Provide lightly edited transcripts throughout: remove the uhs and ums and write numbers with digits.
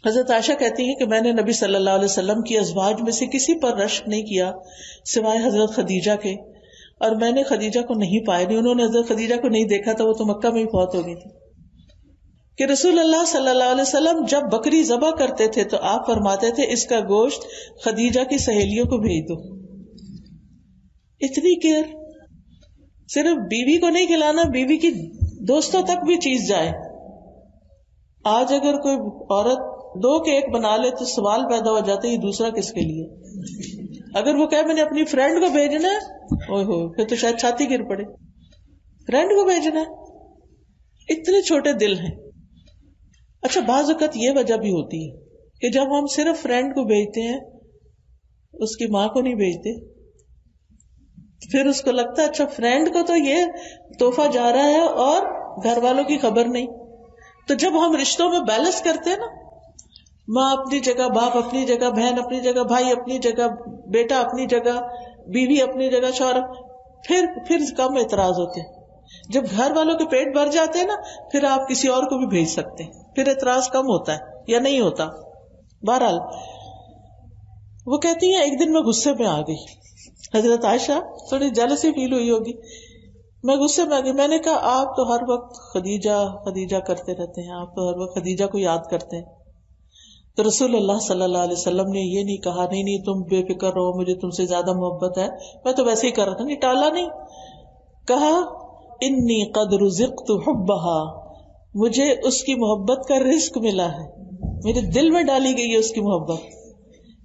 حضرت عائشہ کہتی ہیں کہ میں نے نبی صلی اللہ علیہ وسلم کی ازواج میں سے کسی پر رشک نہیں کیا سوائے حضرت خدیجہ کے، اور میں نے خدیجہ کو نہیں پایا، نہیں انہوں نے حضرت خدیجہ کو نہیں دیکھا تھا، وہ تو مکہ میں ہی فوت ہو گئی تھی. کہ رسول اللہ صلی اللہ علیہ وسلم جب بکری ذبح کرتے تھے تو آپ فرماتے تھے اس کا گوشت خدیجہ کی سہیلیوں کو بھیج دو. اتنی کیئر، صرف بیوی کو نہیں کھلانا، بیوی کی دوستوں تک بھی چیز جائے. آج اگر کوئی عورت 2 کیک بنا لے تو سوال پیدا ہو جاتا ہے یہ دوسرا کس کے لیے. اگر وہ کہے میں نے اپنی فرینڈ کو بھیجنا ہے، اوہ ہو، پھر تو شاید چھاتی گر پڑے. فرینڈ کو بھیجنا ہے، اتنے چھوٹے دل ہیں. اچھا بعض اوقات یہ وجہ بھی ہوتی ہے کہ جب ہم صرف فرینڈ کو بھیجتے ہیں اس کی ماں کو نہیں بھیجتے، پھر اس کو لگتا ہے اچھا فرینڈ کو تو یہ تحفہ جا رہا ہے اور گھر والوں کی خبر نہیں. تو جب ہم رشتوں میں بیلنس کرتے ہیں نا، ماں اپنی جگہ، باپ اپنی جگہ، بہن اپنی جگہ، بھائی اپنی جگہ، بیٹا اپنی جگہ، بیوی اپنی جگہ، شوہر، پھر کم اعتراض ہوتے ہیں. جب گھر والوں کے پیٹ بھر جاتے ہیں نا، پھر آپ کسی اور کو بھی بھیج سکتے ہیں، پھر اعتراض کم ہوتا ہے یا نہیں ہوتا. بہرحال وہ کہتی ہیں ایک دن میں غصے میں آ گئی. حضرت عائشہ تھوڑی جیلسی فیل ہوئی ہوگی. میں غصے میں آ گئی. میں نے کہا آپ تو ہر وقت خدیجہ خدیجہ کرتے رہتے ہیں، آپ تو ہر وقت خدیجہ کو یاد کرتے ہیں. تو رسول اللہ صلی اللہ علیہ وسلم نے یہ نہیں کہا نہیں تم بے فکر رہو، مجھے تم سے زیادہ محبت ہے، میں تو ویسے ہی کر رہا تھا. نہیں، ٹالا نہیں، کہا انی قد رزقت حبہا، مجھے اس کی محبت کا رزق ملا ہے، میرے دل میں ڈالی گئی ہے اس کی محبت.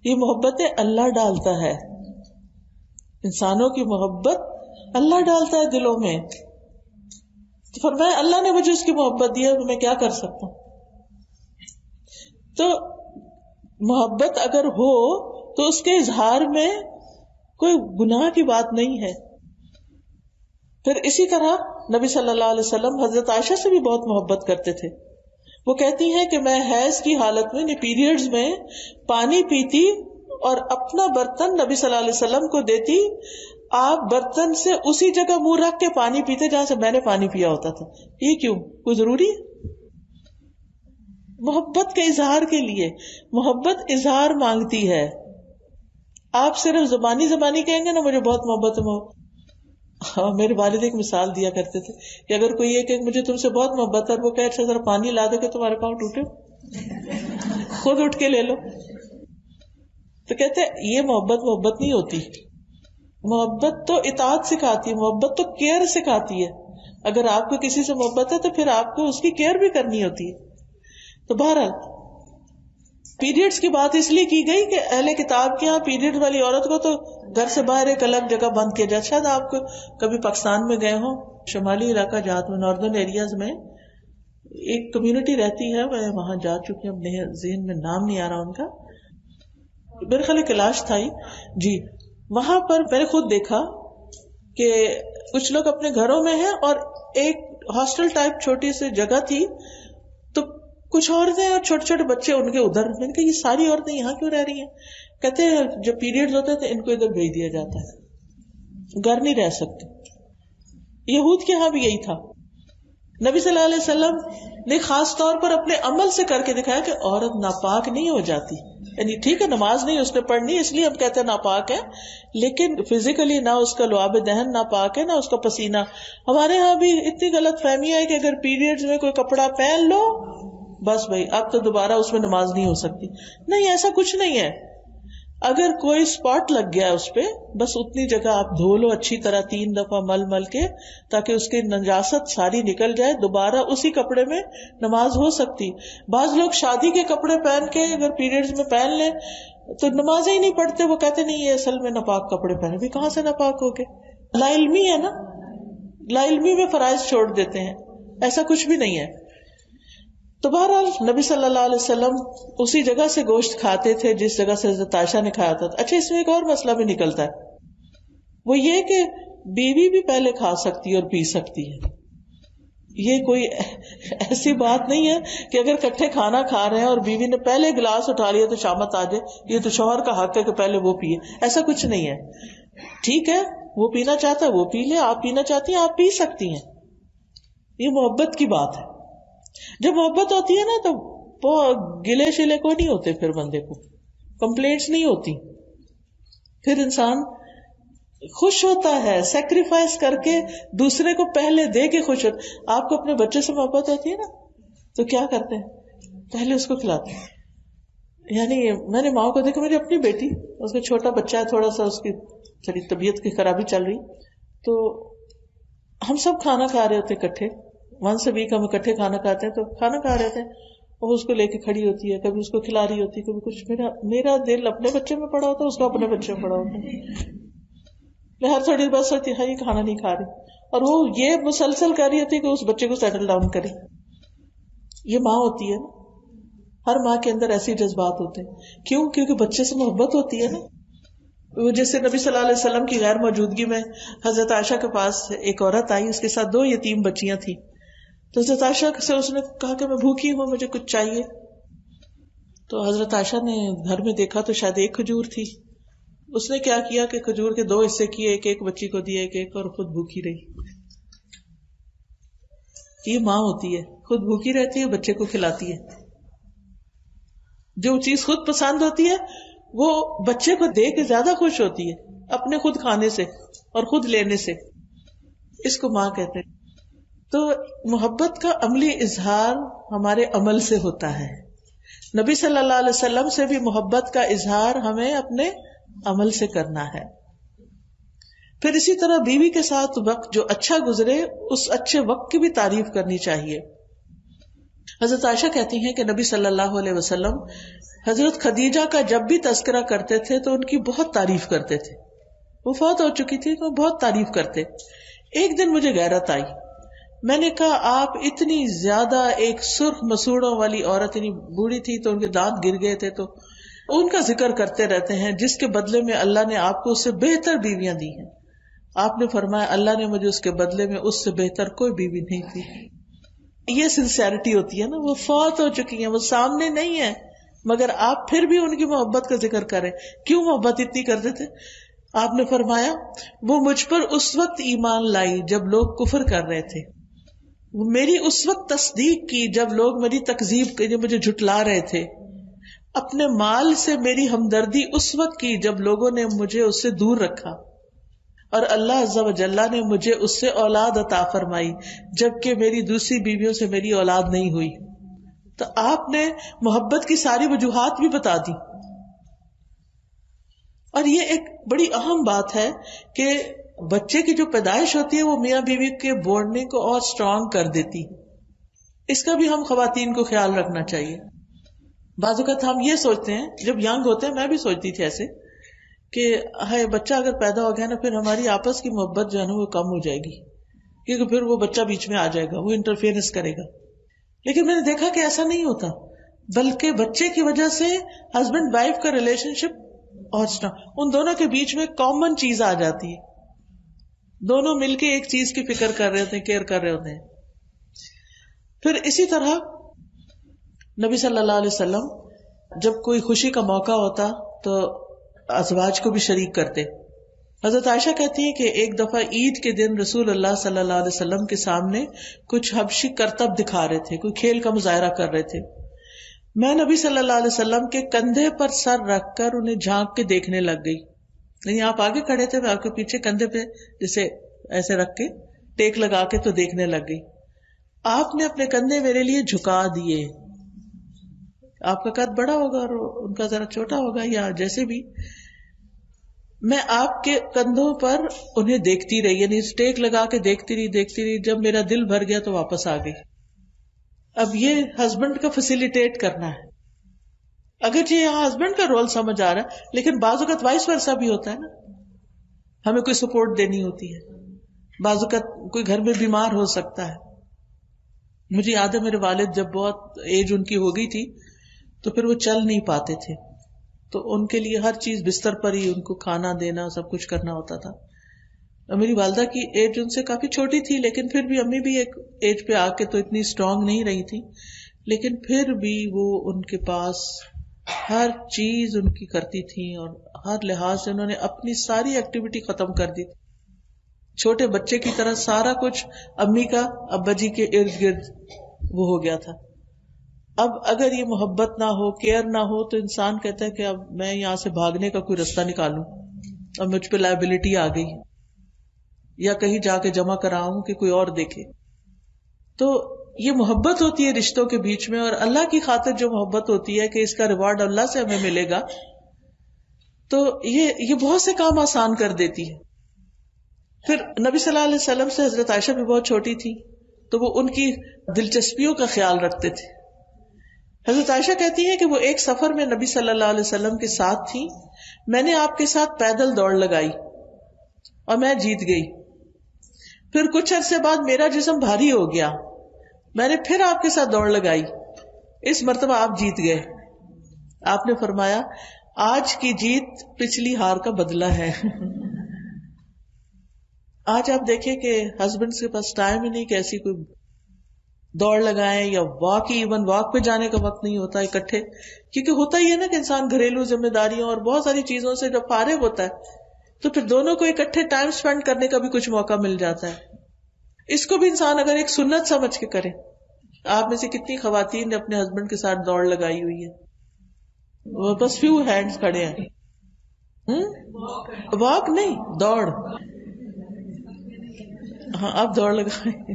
یہ محبتیں اللہ ڈالتا ہے، انسانوں کی محبت اللہ ڈالتا ہے دلوں میں. تو فرمایا اللہ نے مجھے اس کی محبت دی ہے، تو میں کیا کر سکتا ہوں. تو محبت اگر ہو تو اس کے اظہار میں کوئی گناہ کی بات نہیں ہے. پھر اسی طرح نبی صلی اللہ علیہ وسلم حضرت عائشہ سے بھی بہت محبت کرتے تھے. وہ کہتی ہیں کہ میں حیض کی حالت میں پیریڈز میں پانی پیتی اور اپنا برتن نبی صلی اللہ علیہ وسلم کو دیتی، آپ برتن سے اسی جگہ منہ رکھ کے پانی پیتے جہاں سے میں نے پانی پیا ہوتا تھا. یہ کیوں؟ کوئی ضروری ہے؟ محبت کے اظہار کے لیے. محبت اظہار مانگتی ہے. آپ صرف زبانی کہیں گے نا مجھے بہت محبت ہے. میرے والد ایک مثال دیا کرتے تھے کہ اگر کوئی یہ کہ مجھے تم سے بہت محبت ہے اور وہ کہے اچھا ذرا پانی لا دو کہ تمہارے پاؤں ٹوٹے، خود اٹھ کے لے لو. تو کہتے یہ محبت نہیں ہوتی. محبت تو اطاعت سکھاتی ہے، محبت تو کیئر سکھاتی ہے. اگر آپ کو کسی سے محبت ہے تو پھر آپ کو اس کی کیئر بھی کرنی ہوتی ہے. تو بہرحال پیریڈز کی بات اس لیے کی گئی کہ اہل کتاب کے ہاں پیریڈ والی عورت کو تو گھر سے باہر ایک الگ جگہ بند کیا جائے. شاید آپ کو کبھی پاکستان میں گئے ہوں، شمالی علاقہ جات میں، ناردرن ایریاز میں ایک کمیونٹی رہتی ہے، میں وہاں جا چکی ہوں، اپنے ذہن میں نام نہیں آ رہا ان کا، میرے خیال کیلاش تھا جی. وہاں پر میں نے خود دیکھا کہ کچھ لوگ اپنے گھروں میں ہیں اور ایک ہاسٹل ٹائپ چھوٹی سی جگہ تھی، تو کچھ عورتیں اور چھوٹے چھوٹے بچے ان کے ادھر. میں نے کہا یہ ساری عورتیں یہاں کیوں رہ رہی ہیں؟ کہتے ہیں جب پیریڈز ہوتے ہیں تو ان کو ادھر بھیج دیا جاتا ہے، گھر نہیں رہ سکتے. یہود کے ہاں بھی یہی تھا. نبی صلی اللہ علیہ وسلم نے خاص طور پر اپنے عمل سے کر کے دکھایا کہ عورت ناپاک نہیں ہو جاتی. یعنی ٹھیک ہے نماز نہیں اس نے پڑھنی اس لیے ہم کہتے ہیں ناپاک ہے، لیکن فزیکلی نہ اس کا لعاب دہن ناپاک ہے، نہ اس کا پسینہ. ہمارے ہاں بھی اتنی غلط فہمی ہے کہ اگر پیریڈز میں کوئی کپڑا پہن لو بس بھائی اب تو دوبارہ اس میں نماز نہیں ہو سکتی. نہیں، ایسا کچھ نہیں ہے. اگر کوئی اسپاٹ لگ گیا اس پہ، بس اتنی جگہ آپ دھو لو اچھی طرح 3 دفعہ مل کے، تاکہ اس کی نجاست ساری نکل جائے، دوبارہ اسی کپڑے میں نماز ہو سکتی. بعض لوگ شادی کے کپڑے پہن کے اگر پیریڈز میں پہن لیں تو نمازیں ہی نہیں پڑھتے. وہ کہتے نہیں یہ اصل میں ناپاک کپڑے پہنے. بھی کہاں سے ناپاک ہو گئے؟ لا علمی ہے نا، لا علمی میں فرائض چھوڑ دیتے ہیں. ایسا کچھ بھی نہیں ہے. تو بہرحال نبی صلی اللہ علیہ وسلم اسی جگہ سے گوشت کھاتے تھے جس جگہ سے حضرت عائشہ نے کھایا تھا. اچھا اس میں ایک اور مسئلہ بھی نکلتا ہے، وہ یہ کہ بیوی بھی پہلے کھا سکتی ہے اور پی سکتی ہے. یہ کوئی ایسی بات نہیں ہے کہ اگر کٹھے کھانا کھا رہے ہیں اور بیوی نے پہلے گلاس اٹھا لیا تو شامت آ جائے یہ تو شوہر کا حق ہے کہ پہلے وہ پیے. ایسا کچھ نہیں ہے. ٹھیک ہے وہ پینا چاہتا ہے وہ پی لے، آپ پینا چاہتی ہیں آپ پی سکتی ہیں. یہ محبت کی بات ہے. جب محبت ہوتی ہے نا تو گلے شلے کو نہیں ہوتے، پھر بندے کو کمپلینٹس نہیں ہوتی، پھر انسان خوش ہوتا ہے، سیکریفائس کر کے دوسرے کو پہلے دے کے خوش ہوتا. آپ کو اپنے بچے سے محبت ہوتی ہے نا تو کیا کرتے ہیں؟ پہلے اس کو کھلاتے ہیں. یعنی میں نے ماں کو دیکھا، میری اپنی بیٹی، اس کا چھوٹا بچہ ہے، تھوڑا سا اس کی تھوڑی طبیعت کی خرابی چل رہی، تو ہم سب کھانا کھا رہے ہوتے اکٹھے، ونس اے ویک ہم اکٹھے کھانا کھاتے ہیں، تو کھانا کھا رہے تھے، وہ اس کو لے کے کھڑی ہوتی ہے، کبھی اس کو کھلا رہی ہوتی ہے، کبھی کچھ. میرا دل اپنے بچے میں پڑا ہوتا ہے، اس کو اپنے بچے میں پڑا ہوتا ہے. میں ہر تھوڑی بس ہوتی ہے، یہ کھانا نہیں کھا رہی، اور وہ یہ مسلسل کر رہی ہوتی ہے کہ اس بچے کو سیٹل ڈاؤن کرے. یہ ماں ہوتی ہے نا، ہر ماں کے اندر ایسے جذبات ہوتے ہیں. کیوں؟ کیونکہ بچے سے محبت ہوتی ہے نا. وہ جیسے نبی صلی اللہ علیہ وسلم کی غیر موجودگی میں حضرت عائشہ کے پاس ایک عورت آئی، اس کے ساتھ 2 یتیم بچیاں تھیں. تو حضرت عائشہ سے اس نے کہا کہ میں بھوکی ہوں، مجھے کچھ چاہیے. تو حضرت عائشہ نے گھر میں دیکھا تو شاید ایک کھجور تھی. اس نے کیا کیا کہ کھجور کے 2 حصے کیے، ایک ایک بچی کو دیا، ایک ایک، اور خود بھوکی رہی. یہ ماں ہوتی ہے، خود بھوکی رہتی ہے، بچے کو کھلاتی ہے. جو چیز خود پسند ہوتی ہے وہ بچے کو دے کے زیادہ خوش ہوتی ہے اپنے خود کھانے سے اور خود لینے سے. اس کو ماں کہتے ہیں. تو محبت کا عملی اظہار ہمارے عمل سے ہوتا ہے. نبی صلی اللہ علیہ وسلم سے بھی محبت کا اظہار ہمیں اپنے عمل سے کرنا ہے. پھر اسی طرح بیوی کے ساتھ وقت جو اچھا گزرے، اس اچھے وقت کی بھی تعریف کرنی چاہیے. حضرت عائشہ کہتی ہیں کہ نبی صلی اللہ علیہ وسلم حضرت خدیجہ کا جب بھی تذکرہ کرتے تھے تو ان کی بہت تعریف کرتے تھے. وہ فوت ہو چکی تھی تو بہت تعریف کرتے. ایک دن مجھے غیرت آئی، میں نے کہا آپ اتنی زیادہ ایک سرخ مسوڑوں والی عورت، یعنی بوڑھی تھی تو ان کے دانت گر گئے تھے، تو ان کا ذکر کرتے رہتے ہیں جس کے بدلے میں اللہ نے آپ کو اس سے بہتر بیویاں دی ہیں. آپ نے فرمایا اللہ نے مجھے اس کے بدلے میں اس سے بہتر کوئی بیوی نہیں دی. یہ سنسیئرٹی ہوتی ہے نا. وہ فوت ہو چکی ہیں، وہ سامنے نہیں ہے، مگر آپ پھر بھی ان کی محبت کا ذکر کریں. کیوں محبت اتنی کرتے تھے؟ آپ نے فرمایا وہ مجھ پر اس وقت ایمان لائی جب لوگ کفر کر رہے تھے، وہ میری اس وقت تصدیق کی جب لوگ میری تکذیب کے مجھے جھٹلا رہے تھے، اپنے مال سے میری ہمدردی اس وقت کی جب لوگوں نے مجھے اس سے دور رکھا، اور اللہ عز و جل نے مجھے اس سے اولاد عطا فرمائی جبکہ میری دوسری بیویوں سے میری اولاد نہیں ہوئی. تو آپ نے محبت کی ساری وجوہات بھی بتا دی. اور یہ ایک بڑی اہم بات ہے کہ بچے کی جو پیدائش ہوتی ہے وہ میاں بیوی کے بونڈنگ کو اور اسٹرانگ کر دیتی. اس کا بھی ہم خواتین کو خیال رکھنا چاہیے. بعض اوقات ہم یہ سوچتے ہیں، جب ینگ ہوتے ہیں، میں بھی سوچتی تھی ایسے کہ ہے بچہ اگر پیدا ہو گیا نا پھر ہماری آپس کی محبت جو ہے نا وہ کم ہو جائے گی، کیونکہ پھر وہ بچہ بیچ میں آ جائے گا، وہ انٹرفیئرنس کرے گا. لیکن میں نے دیکھا کہ ایسا نہیں ہوتا، بلکہ بچے کی وجہ سے ہسبینڈ وائف کا ریلیشن شپ اور ان دونوں کے بیچ میں کامن چیز آ جاتی ہے. دونوں مل کے ایک چیز کی فکر کر رہے ہوتے ہیں، کیئر کر رہے ہوتے ہیں. پھر اسی طرح نبی صلی اللہ علیہ وسلم جب کوئی خوشی کا موقع ہوتا تو ازواج کو بھی شریک کرتے. حضرت عائشہ کہتی ہے کہ ایک دفعہ عید کے دن رسول اللہ صلی اللہ علیہ وسلم کے سامنے کچھ حبشی کرتب دکھا رہے تھے، کوئی کھیل کا مظاہرہ کر رہے تھے. میں نبی صلی اللہ علیہ وسلم کے کندھے پر سر رکھ کر انہیں جھانک کے دیکھنے لگ گئی. نہیں آپ آگے کھڑے تھے، میں آپ کے پیچھے کندھے پہ جیسے ایسے رکھ کے ٹیک لگا کے تو دیکھنے لگ گئی. آپ نے اپنے کندھے میرے لیے جھکا دیے. آپ کا قد بڑا ہوگا اور ان کا ذرا چھوٹا ہوگا یا جیسے بھی، میں آپ کے کندھوں پر انہیں دیکھتی رہی، یعنی ٹیک لگا کے دیکھتی رہی. جب میرا دل بھر گیا تو واپس آ گئی. اب یہ ہسبینڈ کا فیسیلیٹیٹ کرنا ہے. اگرچہ یہاں ہسبینڈ کا رول سمجھ آ رہا ہے، لیکن بعض اوقات وائس ورثا بھی ہوتا ہے نا. ہمیں کوئی سپورٹ دینی ہوتی ہے، بعض اوقات کوئی گھر میں بیمار ہو سکتا ہے. مجھے یاد ہے میرے والد جب بہت ایج ان کی ہو گئی تھی تو پھر وہ چل نہیں پاتے تھے، تو ان کے لیے ہر چیز بستر پر ہی ان کو کھانا دینا سب کچھ کرنا ہوتا تھا. میری والدہ کی ایج ان سے کافی چھوٹی تھی، لیکن پھر بھی امی بھی ایک ایج پہ آ کے تو اتنی اسٹرانگ نہیں رہی تھی، لیکن پھر بھی وہ ان کے پاس ہر چیز ان کی کرتی تھی اور ہر لحاظ سے انہوں نے اپنی ساری ایکٹیویٹی ختم کر دی. چھوٹے بچے کی طرح سارا کچھ امی کا ابا جی کے ارد گرد وہ ہو گیا تھا. اب اگر یہ محبت نہ ہو، کیئر نہ ہو، تو انسان کہتا ہے کہ اب میں یہاں سے بھاگنے کا کوئی رستہ نکالوں، اب مجھ پہ لائبلٹی آ گئی، یا کہیں جا کے جمع کراؤں کہ کوئی اور دیکھے. تو یہ محبت ہوتی ہے رشتوں کے بیچ میں، اور اللہ کی خاطر جو محبت ہوتی ہے کہ اس کا ریوارڈ اللہ سے ہمیں ملے گا، تو یہ بہت سے کام آسان کر دیتی ہے. پھر نبی صلی اللہ علیہ وسلم سے حضرت عائشہ بھی بہت چھوٹی تھی، تو وہ ان کی دلچسپیوں کا خیال رکھتے تھے. حضرت عائشہ کہتی ہیں کہ وہ ایک سفر میں نبی صلی اللہ علیہ وسلم کے ساتھ تھی، میں نے آپ کے ساتھ پیدل دوڑ لگائی اور میں جیت گئی. پھر کچھ عرصے بعد میرا جسم بھاری ہو گیا، میں نے پھر آپ کے ساتھ دوڑ لگائی، اس مرتبہ آپ جیت گئے. آپ نے فرمایا آج کی جیت پچھلی ہار کا بدلہ ہے. آج آپ دیکھیں کہ ہسبینڈ کے پاس ٹائم ہی نہیں کہ ایسی کوئی دوڑ لگائیں، یا واک، ایون واک پہ جانے کا وقت نہیں ہوتا اکٹھے، کیونکہ ہوتا ہی ہے نا کہ انسان گھریلو ذمہ داریوں اور بہت ساری چیزوں سے جب فارغ ہوتا ہے تو پھر دونوں کو اکٹھے ٹائم سپینڈ کرنے کا بھی کچھ موقع مل جاتا ہے. اس کو بھی انسان اگر ایک سنت سمجھ کے کرے. آپ میں سے کتنی خواتین نے اپنے ہسبینڈ کے ساتھ دوڑ لگائی ہوئی ہے؟ وہ بس فیو ہینڈز کھڑے ہیں. واک نہیں، دوڑ. ہاں اب دوڑ لگائیں،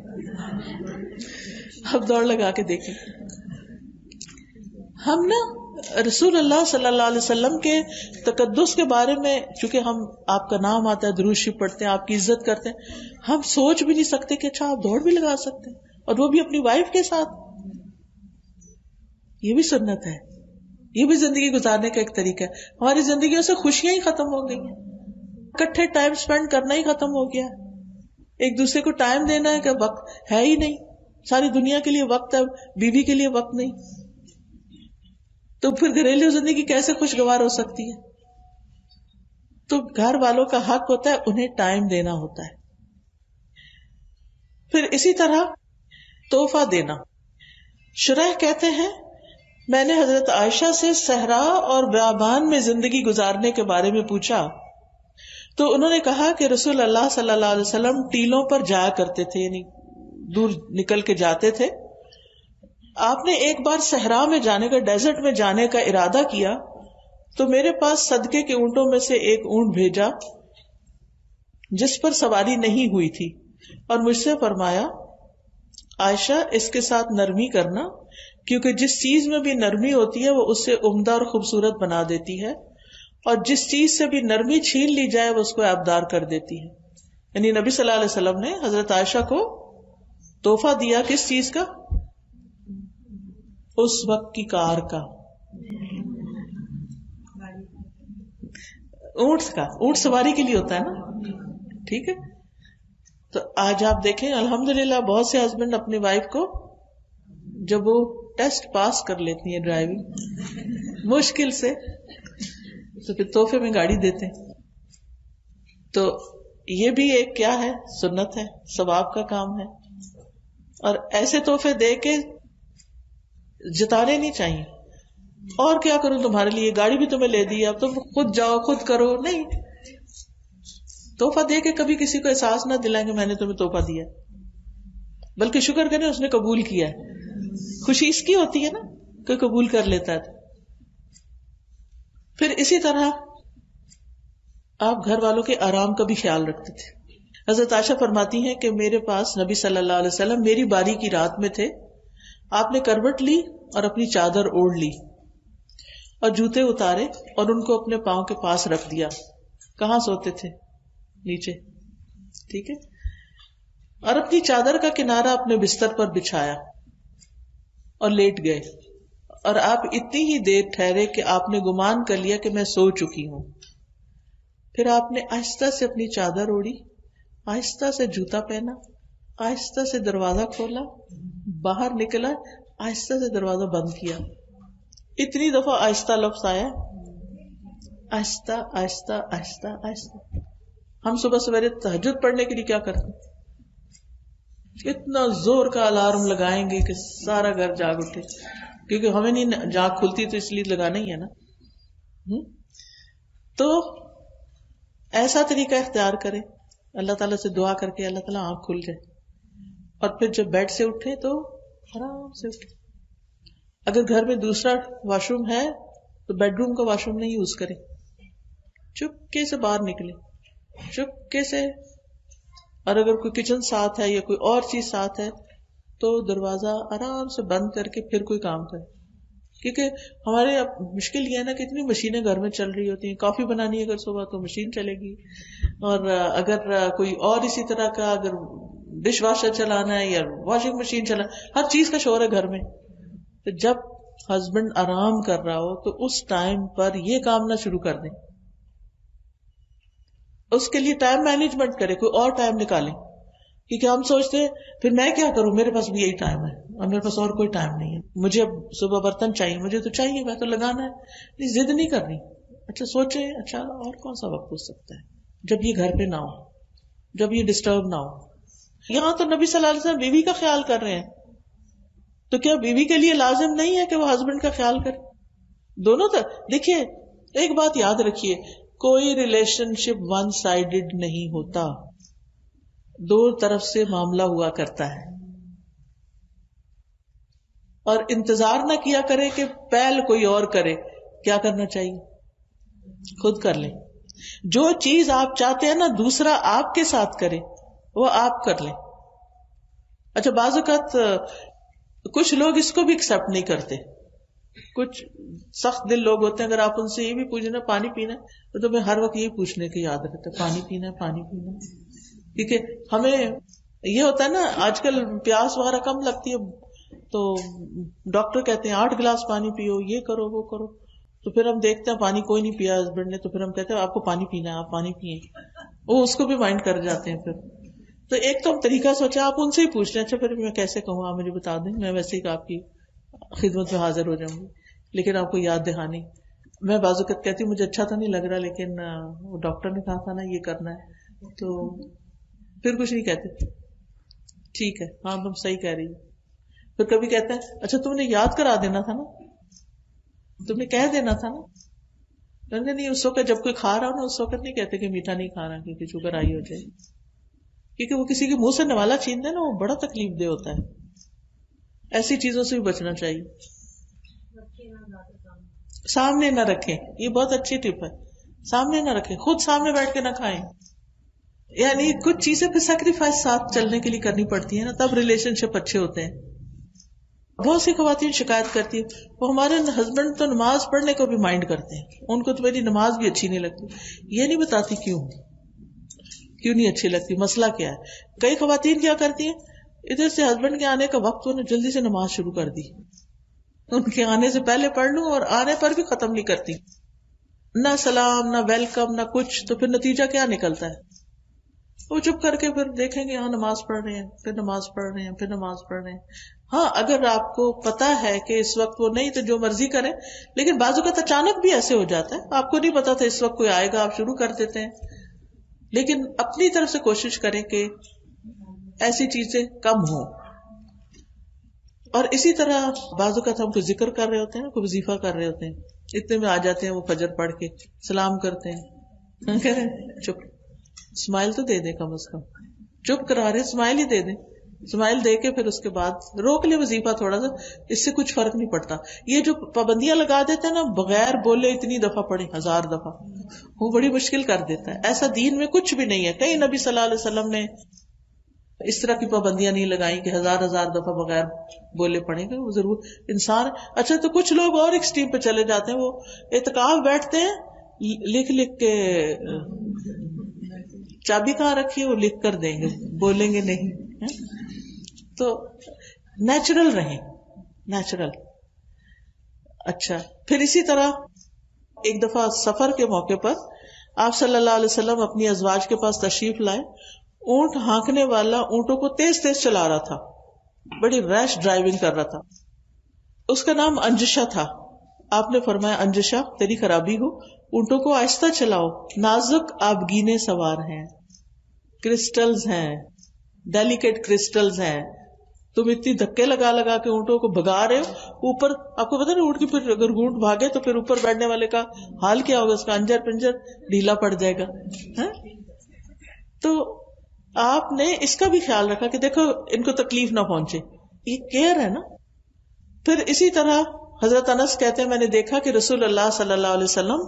اب دوڑ لگا کے دیکھیں. ہم نا رسول اللہ صلی اللہ علیہ وسلم کے تقدس کے بارے میں، چونکہ ہم آپ کا نام آتا ہے، درود شریف پڑھتے ہیں، آپ کی عزت کرتے ہیں، ہم سوچ بھی نہیں سکتے کہ اچھا آپ دوڑ بھی لگا سکتے ہیں، اور وہ بھی اپنی وائف کے ساتھ. یہ بھی سنت ہے، یہ بھی زندگی گزارنے کا ایک طریقہ ہے. ہماری زندگیوں سے خوشیاں ہی ختم ہو گئی ہیں، اکٹھے ٹائم سپینڈ کرنا ہی ختم ہو گیا. ایک دوسرے کو ٹائم دینا ہے کہ وقت ہے ہی نہیں. ساری دنیا کے لیے وقت ہے، بیوی کے لیے وقت نہیں، تو پھر گھریلو زندگی کیسے خوشگوار ہو سکتی ہے؟ تو گھر والوں کا حق ہوتا ہے انہیں ٹائم دینا ہوتا ہے. پھر اسی طرح تحفہ دینا. شریح کہتے ہیں میں نے حضرت عائشہ سے صحرا اور بیابان میں زندگی گزارنے کے بارے میں پوچھا تو انہوں نے کہا کہ رسول اللہ صلی اللہ علیہ وسلم ٹیلوں پر جایا کرتے تھے، یعنی دور نکل کے جاتے تھے. آپ نے ایک بار صحرا میں جانے کا، ڈیزرٹ میں جانے کا ارادہ کیا تو میرے پاس صدقے کے اونٹوں میں سے ایک اونٹ بھیجا جس پر سواری نہیں ہوئی تھی، اور مجھ سے فرمایا عائشہ اس کے ساتھ نرمی کرنا، کیونکہ جس چیز میں بھی نرمی ہوتی ہے وہ اس سے عمدہ اور خوبصورت بنا دیتی ہے، اور جس چیز سے بھی نرمی چھین لی جائے وہ اس کو عیبدار کر دیتی ہے. یعنی نبی صلی اللہ علیہ وسلم نے حضرت عائشہ کو تحفہ دیا کس چیز کا؟ اس وقت کی کار کا، اونٹ کا. اونٹ سواری کے لیے ہوتا ہے نا، ٹھیک ہے. تو آج آپ دیکھیں الحمدللہ بہت سے ہسبینڈ اپنی وائف کو جب وہ ٹیسٹ پاس کر لیتی ہیں ڈرائیونگ مشکل سے، تو پھر تحفے میں گاڑی دیتے ہیں. تو یہ بھی ایک کیا ہے؟ سنت ہے، ثواب کا کام ہے. اور ایسے تحفے دے کے جتانے نہیں چاہیے. اور کیا کروں تمہارے لیے، گاڑی بھی تمہیں لے دی، اب تم خود جاؤ خود کرو. نہیں، تحفہ دے کے کبھی کسی کو احساس نہ دلائیں گے میں نے تمہیں تحفہ دیا، بلکہ شکر کریں اس نے قبول کیا ہے. خوشی اس کی ہوتی ہے نا کہ قبول کر لیتا ہے. پھر اسی طرح آپ گھر والوں کے آرام کا بھی خیال رکھتے تھے. حضرت عائشہ فرماتی ہیں کہ میرے پاس نبی صلی اللہ علیہ وسلم میری باری کی رات میں تھے. آپ نے کروٹ لی اور اپنی چادر اوڑھ لی اور جوتے اتارے اور ان کو اپنے پاؤں کے پاس رکھ دیا. کہاں سوتے تھے؟ نیچے، ٹھیک ہے. اور اپنی چادر کا کنارہ اپنے بستر پر بچھایا اور لیٹ گئے. اور آپ اتنی ہی دیر ٹھہرے کہ آپ نے گمان کر لیا کہ میں سو چکی ہوں. پھر آپ نے آہستہ سے اپنی چادر اوڑھی، آہستہ سے جوتا پہنا، آہستہ سے دروازہ کھولا، باہر نکلا، آہستہ سے دروازہ بند کیا. اتنی دفعہ آہستہ لفظ آیا، آہستہ آہستہ آہستہ آہستہ. ہم صبح سویرے تہجد پڑھنے کے لیے کیا کرتے ہیں؟ اتنا زور کا الارم لگائیں گے کہ سارا گھر جاگ اٹھے، کیونکہ ہمیں نہیں جاگ کھلتی تو اس لیے لگانا ہی ہے نا. تو ایسا طریقہ اختیار کرے، اللہ تعالیٰ سے دعا کر کے اللہ تعالیٰ آنکھ کھل جائے، اور پھر جب بیڈ سے اٹھے تو آرام سے اٹھے. اگر گھر میں دوسرا واش روم ہے تو بیڈ روم کا واش روم نہیں یوز کریں، چپکے سے باہر نکلے، چپکے سے. اور اگر کوئی کچن ساتھ ہے یا کوئی اور چیز ساتھ ہے تو دروازہ آرام سے بند کر کے پھر کوئی کام کرے. کیونکہ ہمارے اب مشکل یہ ہے نا کہ اتنی مشینیں گھر میں چل رہی ہوتی ہیں. کافی بنانی ہے اگر صبح تو مشین چلے گی، اور اگر کوئی اور اسی طرح کا اگر ڈش واشر چلانا ہے یا واشنگ مشین چلانا، ہر چیز کا شور ہے گھر میں. تو جب ہسبینڈ آرام کر رہا ہو تو اس ٹائم پر یہ کام نہ شروع کر دیں. اس کے لیے ٹائم مینجمنٹ کرے، کوئی اور ٹائم نکالیں. کیونکہ ہم سوچتے ہیں پھر میں کیا کروں، میرے پاس بھی یہی ٹائم ہے اور میرے پاس اور کوئی ٹائم نہیں ہے، مجھے اب صبح برتن چاہیے، مجھے تو چاہیے، میں تو لگانا ہے. نہیں، ضد نہیں کرنی. اچھا سوچے، اچھا اور کون سا وقت ہو سکتا ہے جب یہ گھر پہ نہ ہو، جب یہ ڈسٹرب نہ ہو. یہاں تو نبی صلی اللہ علیہ وسلم بیوی کا خیال کر رہے ہیں، تو کیا بیوی کے لیے لازم نہیں ہے کہ وہ ہسبینڈ کا خیال کرے؟ دونوں دیکھیے، ایک بات یاد رکھیے، کوئی ریلیشن شپ ون سائیڈڈ نہیں ہوتا، دو طرف سے معاملہ ہوا کرتا ہے. اور انتظار نہ کیا کرے کہ پہل کوئی اور کرے. کیا کرنا چاہیے؟ خود کر لیں. جو چیز آپ چاہتے ہیں نا دوسرا آپ کے ساتھ کرے، وہ آپ کر لیں. اچھا بعض اوقات کچھ لوگ اس کو بھی ایکسپٹ نہیں کرتے. کچھ سخت دل لوگ ہوتے ہیں، اگر آپ ان سے یہ بھی پوچھنا پانی پینا تو تمہیں ہر وقت یہ پوچھنے کی یاد رہتا ہے، پانی پینا ہے، پانی پینا. کیونکہ ہمیں یہ ہوتا ہے نا، آج کل پیاس وغیرہ کم لگتی ہے تو ڈاکٹر کہتے ہیں 8 گلاس پانی پیو، یہ کرو وہ کرو. تو پھر ہم دیکھتے ہیں پانی کوئی نہیں پیا ہسبینڈ نے، تو پھر ہم کہتے ہیں آپ کو پانی پینا ہے، آپ پانی پیئیں. وہ اس کو بھی مائنڈ کر جاتے ہیں. پھر تو ایک تو ہم طریقہ سوچا آپ ان سے ہی پوچھ لیں. اچھا پھر میں کیسے کہوں، آپ مجھے بتا دیں، میں ویسے ہی آپ کی خدمت میں حاضر ہو جاؤں گی. لیکن آپ کو یاد دہانی، میں بعض اوقات کہتی ہوں مجھے اچھا تو نہیں لگ رہا لیکن وہ ڈاکٹر نے کہا تھا نا یہ کرنا ہے، تو پھر کچھ نہیں کہتے، ٹھیک ہے ہاں تم صحیح کہہ رہی ہو. پھر کبھی کہتا ہے اچھا تم نے یاد کرا دینا تھا نا، تم نے کہہ دینا تھا نا. نہیں، اس وقت جب کوئی کھا رہا ہو نا اس وقت نہیں کہتے کہ میٹھا نہیں کھانا کیونکہ شوگر آئی ہو جائے. کیونکہ وہ کسی کے منہ سے نوالا چھین دے نا، وہ بڑا تکلیف دہ ہوتا ہے. ایسی چیزوں سے بھی بچنا چاہیے. سامنے نہ رکھیں، یہ بہت اچھی ٹپ ہے. سامنے نہ رکھیں، خود سامنے بیٹھ کے نہ کھائیں. یعنی کچھ چیزیں پہ سیکریفائس ساتھ چلنے کے لیے کرنی پڑتی ہے نا، تب ریلیشن شپ اچھے ہوتے ہیں. بہت سی خواتین شکایت کرتی ہیں وہ ہمارے ہسبینڈ تو نماز پڑھنے کو بھی مائنڈ کرتے ہیں، ان کو تو میری نماز بھی اچھی نہیں لگتی. یہ نہیں بتاتی کیوں نہیں اچھی لگتی، مسئلہ کیا ہے. کئی خواتین کیا کرتی ہیں، ادھر سے ہسبینڈ کے آنے کا وقت انہیں جلدی سے نماز شروع کر دی، ان کے آنے سے پہلے پڑھ لوں، اور آنے پر بھی ختم نہیں کرتی. نہ سلام، نہ ویلکم، نہ کچھ. تو پھر نتیجہ کیا نکلتا ہے؟ وہ چپ کر کے پھر دیکھیں گے ہاں نماز پڑھ رہے ہیں، پھر نماز پڑھ رہے ہیں، پھر نماز پڑھ رہے ہیں. ہاں اگر آپ کو پتا ہے کہ اس وقت وہ نہیں تو جو مرضی کریں، لیکن بعض اوقات اچانک بھی ایسے ہو جاتا ہے، آپ کو نہیں پتا تھا اس وقت کوئی آئے گا، آپ شروع کر دیتے ہیں. لیکن اپنی طرف سے کوشش کریں کہ ایسی چیزیں کم ہوں. اور اسی طرح بعض اوقات ہم کوئی ذکر کر رہے ہوتے ہیں، کوئی وظیفہ کر رہے ہوتے ہیں، اتنے میں آ جاتے ہیں وہ فجر پڑھ کے سلام کرتے ہیں، کہہ رہے ہیں چپ، اسمائل تو دے دیں، کم از کم چپ کرا رہے اسمائل ہی دے دیں. اسمائل دے کے پھر اس کے بعد روک لے وظیفہ تھوڑا سا، اس سے کچھ فرق نہیں پڑتا. یہ جو پابندیاں لگا دیتے ہیں نا، بغیر بولے اتنی دفعہ پڑھیں، 1000 دفعہ، وہ بڑی مشکل کر دیتا ہے. ایسا دین میں کچھ بھی نہیں ہے. کہیں نبی صلی اللہ علیہ وسلم نے اس طرح کی پابندیاں نہیں لگائی کہ 1000 دفعہ بغیر بولے پڑھیں گے. وہ ضرور انسان. اچھا تو کچھ لوگ اور ایکسٹریم پہ چلے جاتے ہیں، وہ اعتکاف بیٹھتے ہیں، لکھ کے چابی کہاں رکھی ہے وہ لکھ کر دیں گے، بولیں گے نہیں. تو نیچرل رہیں، نیچرل. اچھا پھر اسی طرح ایک دفعہ سفر کے موقع پر آپ صلی اللہ علیہ وسلم اپنی ازواج کے پاس تشریف لائے. اونٹ ہانکنے والا اونٹوں کو تیز تیز چلا رہا تھا، بڑی ریش ڈرائیونگ کر رہا تھا. اس کا نام انجشا تھا. آپ نے فرمایا انجشا تیری خرابی ہو، اونٹوں کو آہستہ چلاؤ، نازک آبگینے سوار ہیں، کرسٹلز ہیں، ڈیلیکیٹ کرسٹلز ہیں. تم اتنی دھکے لگا لگا کے اونٹوں کو بھگا رہے ہو. اوپر آپ کو پتا نا اونٹ کی پھر اگر اونٹ بھاگے تو پھر اوپر بیٹھنے والے کا حال کیا ہوگا، اس کا انجر پنجر ڈھیلا پڑ جائے گا. تو آپ نے اس کا بھی خیال رکھا کہ دیکھو ان کو تکلیف نہ پہنچے. یہ کیئر ہے نا. پھر اسی طرح حضرت انس کہتے ہیں میں نے دیکھا کہ رسول اللہ صلی اللہ علیہ وسلم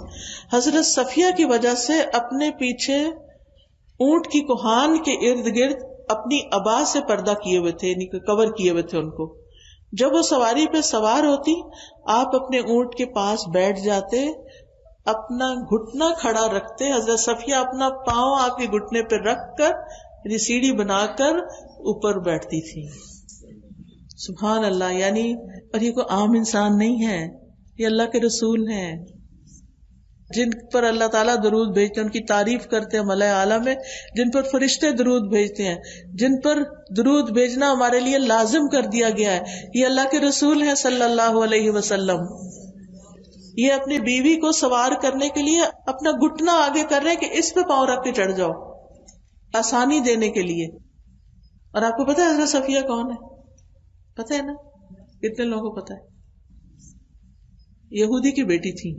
حضرت صفیہ کی وجہ سے اپنے پیچھے اونٹ کی کوہان کے ارد گرد اپنی ابا سے پردہ کیے ہوئے تھے، یعنی کہ کور کیے ہوئے تھے ان کو. جب وہ سواری پہ سوار ہوتی آپ اپنے اونٹ کے پاس بیٹھ جاتے، اپنا گھٹنا کھڑا رکھتے، حضرت صفیہ اپنا پاؤں آپ کے گھٹنے پہ رکھ کر یعنی سیڑھی بنا کر اوپر بیٹھتی تھی. سبحان اللہ. یعنی اور یہ کوئی عام انسان نہیں ہے، یہ اللہ کے رسول ہیں جن پر اللہ تعالیٰ درود بھیجتے ہیں، ان کی تعریف کرتے ہیں ملائے اعلیٰ میں، جن پر فرشتے درود بھیجتے ہیں، جن پر درود بھیجنا ہمارے لیے لازم کر دیا گیا ہے. یہ اللہ کے رسول ہیں صلی اللہ علیہ وسلم. یہ اپنی بیوی کو سوار کرنے کے لیے اپنا گھٹنا آگے کر رہے ہیں کہ اس پہ پاؤں رکھ کے چڑھ جاؤ، آسانی دینے کے لیے. اور آپ کو پتا ہے حضرت صفیہ کون ہے؟ پتا ہے نا؟ کتنے لوگوں کو پتا ہے؟ یہودی کی بیٹی تھی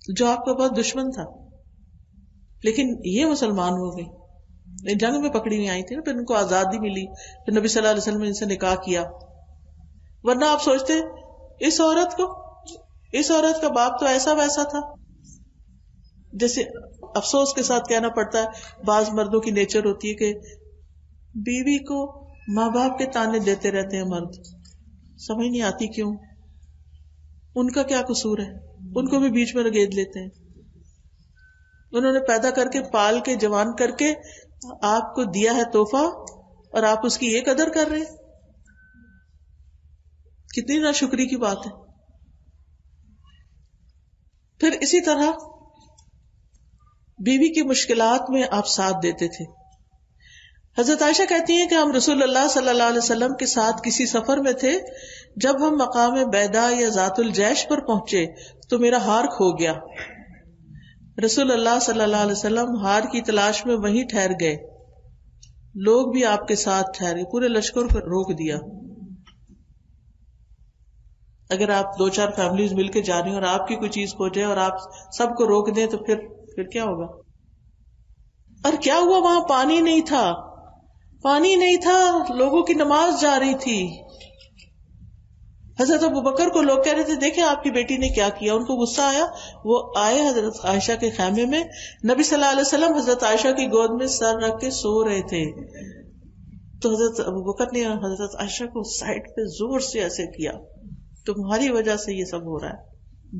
جو آپ کا بہت دشمن تھا، لیکن یہ مسلمان ہو گئی، جنگ میں پکڑی ہوئی آئی تھی نا، پھر ان کو آزادی ملی، پھر نبی صلی اللہ علیہ وسلم نے ان سے نکاح کیا. ورنہ آپ سوچتے اس عورت کا باپ تو ایسا ویسا تھا. جیسے افسوس کے ساتھ کہنا پڑتا ہے بعض مردوں کی نیچر ہوتی ہے کہ بیوی کو ماں باپ کے تانے دیتے رہتے ہیں مرد، سمجھ نہیں آتی کیوں، ان کا کیا قصور ہے، ان کو بھی بیچ میں رگید لیتے ہیں. انہوں نے پیدا کر کے پال کے جوان کر کے آپ کو دیا ہے تحفہ اور آپ اس کی یہ قدر کر رہے ہیں، کتنی ناشکری کی بات ہے. پھر اسی طرح بیوی کی مشکلات میں آپ ساتھ دیتے تھے. حضرت عائشہ کہتی ہیں کہ ہم رسول اللہ صلی اللہ علیہ وسلم کے ساتھ کسی سفر میں تھے، جب ہم مقام بیدا یا ذات الجیش پر پہنچے تو میرا ہار کھو گیا. رسول اللہ صلی اللہ علیہ وسلم ہار کی تلاش میں وہیں ٹھہر گئے، لوگ بھی آپ کے ساتھ ٹھہرے، پورے لشکر کو روک دیا. اگر آپ 2-4 فیملیز مل کے جا رہی ہیں اور آپ کی کوئی چیز کھو جائے اور آپ سب کو روک دیں تو پھر کیا ہوگا؟ اور کیا ہوا؟ وہاں پانی نہیں تھا، لوگوں کی نماز جا رہی تھی. حضرت ابوبکر کو لوگ کہہ رہے تھے دیکھیں آپ کی بیٹی نے کیا کیا. ان کو غصہ آیا، وہ آئے حضرت عائشہ کے خیمے میں. نبی صلی اللہ علیہ وسلم حضرت عائشہ کی گود میں سر رکھ کے سو رہے تھے، تو حضرت ابوبکر نے حضرت عائشہ کو سائڈ پہ زور سے ایسے کیا، تمہاری وجہ سے یہ سب ہو رہا ہے.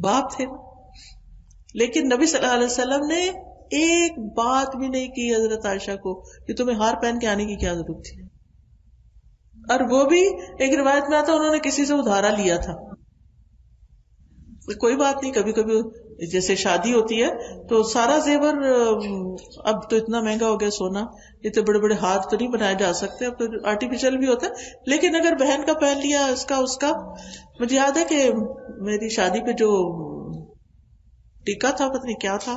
باپ تھے نا. لیکن نبی صلی اللہ علیہ وسلم نے ایک بات بھی نہیں کی حضرت عائشہ کو کہ تمہیں ہار پہن کے آنے کی کیا ضرورت تھی. اور وہ بھی ایک روایت میں آتا انہوں نے کسی سے ادھارا لیا تھا. کوئی بات نہیں، کبھی کبھی جیسے شادی ہوتی ہے تو سارا زیور، اب تو اتنا مہنگا ہو گیا سونا، اتنے بڑے بڑے ہاتھ تو نہیں بنائے جا سکتے، اب تو آرٹیفیشل بھی ہوتا ہے. لیکن اگر بہن کا پہن لیا، اس کا مجھے یاد ہے کہ میری شادی پہ جو ٹیکا تھا، پتہ نہیں کیا تھا،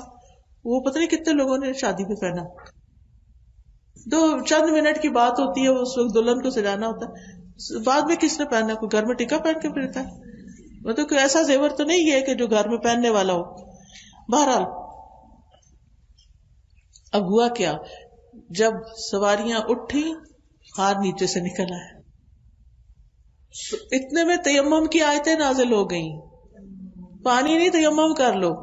وہ پتہ نہیں کتنے لوگوں نے شادی پہ پہنا. تو چند منٹ کی بات ہوتی ہے، اس وقت دلہن کو سجانا ہوتا ہے، بعد میں کس نے پہننا؟ کوئی گھر میں ٹیکا پہن کے پھرتا ہے؟ مطلب کوئی ایسا زیور تو نہیں ہے کہ جو گھر میں پہننے والا ہو. بہرحال اب ہوا کیا، جب سواریاں اٹھی ہار نیچے سے نکل آیا، تو اتنے میں تیمم کی آیتیں نازل ہو گئیں، پانی نہیں تیمم کر لو.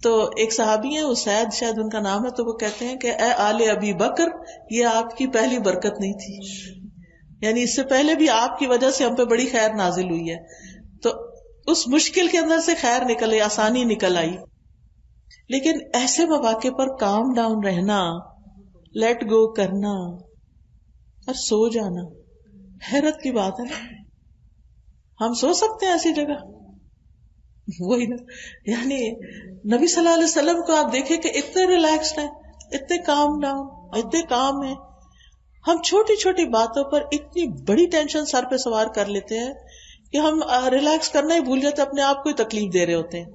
تو ایک صحابی ہیں اسید شاید ان کا نام ہے، تو وہ کہتے ہیں کہ اے آل ابی بکر، یہ آپ کی پہلی برکت نہیں تھی، یعنی اس سے پہلے بھی آپ کی وجہ سے ہم پہ بڑی خیر نازل ہوئی ہے. تو اس مشکل کے اندر سے خیر نکل آئی، آسانی نکل آئی. لیکن ایسے مواقع پر کام ڈاؤن رہنا، لیٹ گو کرنا اور سو جانا حیرت کی بات ہے نا. ہم سو سکتے ہیں ایسی جگہ؟ وہی نا، یعنی نبی صلی اللہ علیہ وسلم کو آپ دیکھیں کہ اتنے ریلیکسڈ ہیں، اتنے کام ڈاؤن، اتنے کام ہیں. ہم چھوٹی چھوٹی باتوں پر اتنی بڑی ٹینشن سر پہ سوار کر لیتے ہیں کہ ہم ریلیکس کرنا ہی بھول جاتے، اپنے آپ کو ہی تکلیف دے رہے ہوتے ہیں.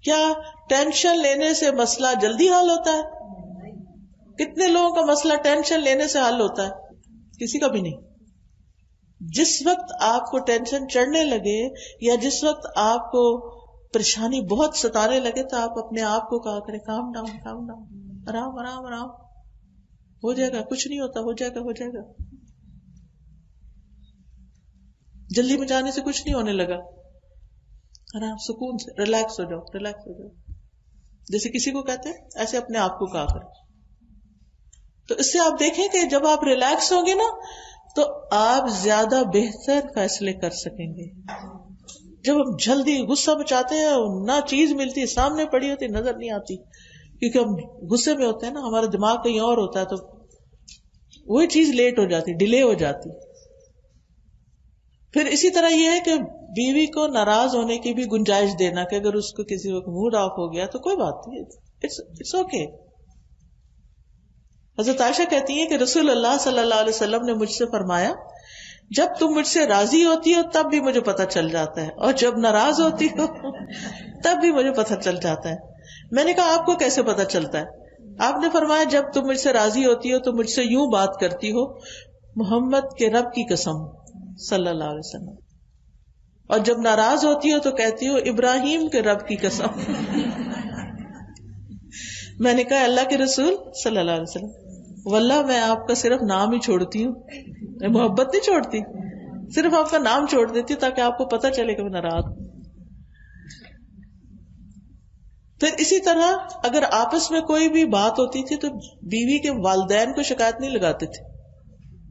کیا ٹینشن لینے سے مسئلہ جلدی حل ہوتا ہے؟ کتنے لوگوں کا مسئلہ ٹینشن لینے سے حل ہوتا ہے؟ کسی کا بھی نہیں. جس وقت آپ کو ٹینشن چڑھنے لگے یا جس وقت آپ کو پریشانی بہت ستانے لگے تو آپ اپنے آپ کو کہا کریں کام ڈاؤن، کام ڈاؤن، آرام آرام آرام، ہو جائے گا، کچھ نہیں ہوتا، ہو جائے گا. جلدی مچانے سے کچھ نہیں ہونے لگا، آرام سکون سے ریلیکس ہو جاؤ، ریلیکس ہو جاؤ. جیسے کسی کو کہتے ہیں ایسے اپنے آپ کو کہا کرو. تو اس سے آپ دیکھیں کہ جب آپ ریلیکس ہوں گے نا تو آپ زیادہ بہتر فیصلے کر سکیں گے. جب ہم جلدی غصہ مچاتے ہیں، نہ چیز ملتی، سامنے پڑی ہوتی نظر نہیں آتی، کیونکہ ہم غصے میں ہوتے ہیں نا، ہمارا دماغ کہیں اور ہوتا ہے، تو وہی چیز لیٹ ہو جاتی، ڈیلے ہو جاتی. پھر اسی طرح یہ ہے کہ بیوی کو ناراض ہونے کی بھی گنجائش دینا، کہ اگر اس کو کسی وقت موڈ آف ہو گیا تو کوئی بات نہیں، اٹس اوکے. حضرت عائشہ کہتی ہیں کہ رسول اللہ صلی اللہ علیہ وسلم نے مجھ سے فرمایا، جب تم مجھ سے راضی ہوتی ہو تب بھی مجھے پتہ چل جاتا ہے، اور جب ناراض ہوتی ہو تب بھی مجھے پتہ چل جاتا ہے. میں نے کہا آپ کو کیسے پتہ چلتا ہے؟ آپ نے فرمایا جب تم مجھ سے راضی ہوتی ہو تو مجھ سے یوں بات کرتی ہو، محمد کے رب کی قسم صلی اللہ علیہ وسلم، اور جب ناراض ہوتی ہو تو کہتی ہو ابراہیم کے رب کی قسم. میں نے کہا اللہ کے رسول صلی اللہ علیہ وسلم، واللہ میں آپ کا صرف نام ہی چھوڑتی ہوں، میں محبت نہیں چھوڑتی، صرف آپ کا نام چھوڑ دیتی ہوں تاکہ آپ کو پتہ چلے کہ میں ناراض ہوں. پھر اسی طرح اگر آپس میں کوئی بھی بات ہوتی تھی تو بیوی کے والدین کو شکایت نہیں لگاتے تھے،